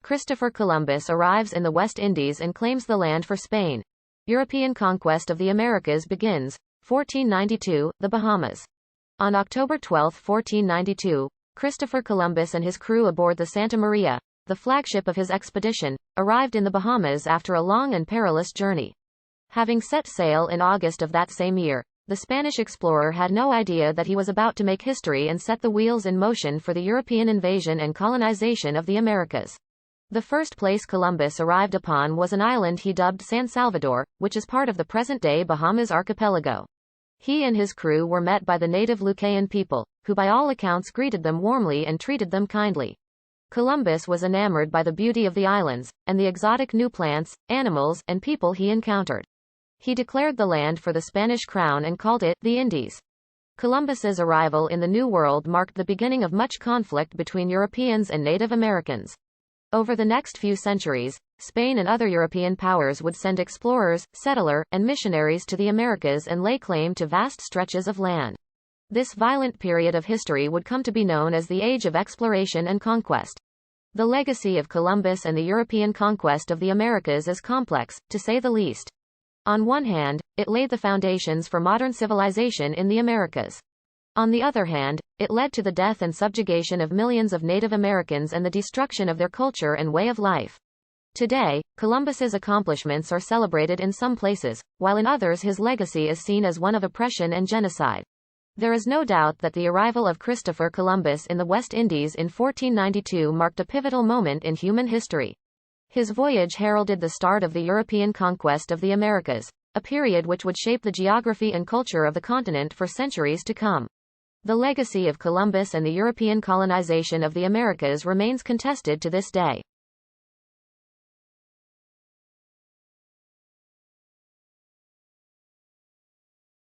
Christopher Columbus arrives in the West Indies and claims the land for Spain. European conquest of the Americas begins. 1492, the Bahamas. On October 12, 1492, Christopher Columbus and his crew aboard the Santa Maria, the flagship of his expedition, arrived in the Bahamas after a long and perilous journey. Having set sail in August of that same year, the Spanish explorer had no idea that he was about to make history and set the wheels in motion for the European invasion and colonization of the Americas. The first place Columbus arrived upon was an island he dubbed San Salvador, which is part of the present-day Bahamas archipelago. He and his crew were met by the native Lucayan people, who by all accounts greeted them warmly and treated them kindly. Columbus was enamored by the beauty of the islands, and the exotic new plants, animals, and people he encountered. He declared the land for the Spanish crown and called it, the Indies. Columbus's arrival in the New World marked the beginning of much conflict between Europeans and Native Americans. Over the next few centuries, Spain and other European powers would send explorers, settlers, and missionaries to the Americas and lay claim to vast stretches of land. This violent period of history would come to be known as the Age of Exploration and Conquest. The legacy of Columbus and the European conquest of the Americas is complex, to say the least. On one hand, it laid the foundations for modern civilization in the Americas. On the other hand, it led to the death and subjugation of millions of Native Americans and the destruction of their culture and way of life. Today, Columbus's accomplishments are celebrated in some places, while in others his legacy is seen as one of oppression and genocide. There is no doubt that the arrival of Christopher Columbus in the West Indies in 1492 marked a pivotal moment in human history. His voyage heralded the start of the European conquest of the Americas, a period which would shape the geography and culture of the continent for centuries to come. The legacy of Columbus and the European colonization of the Americas remains contested to this day.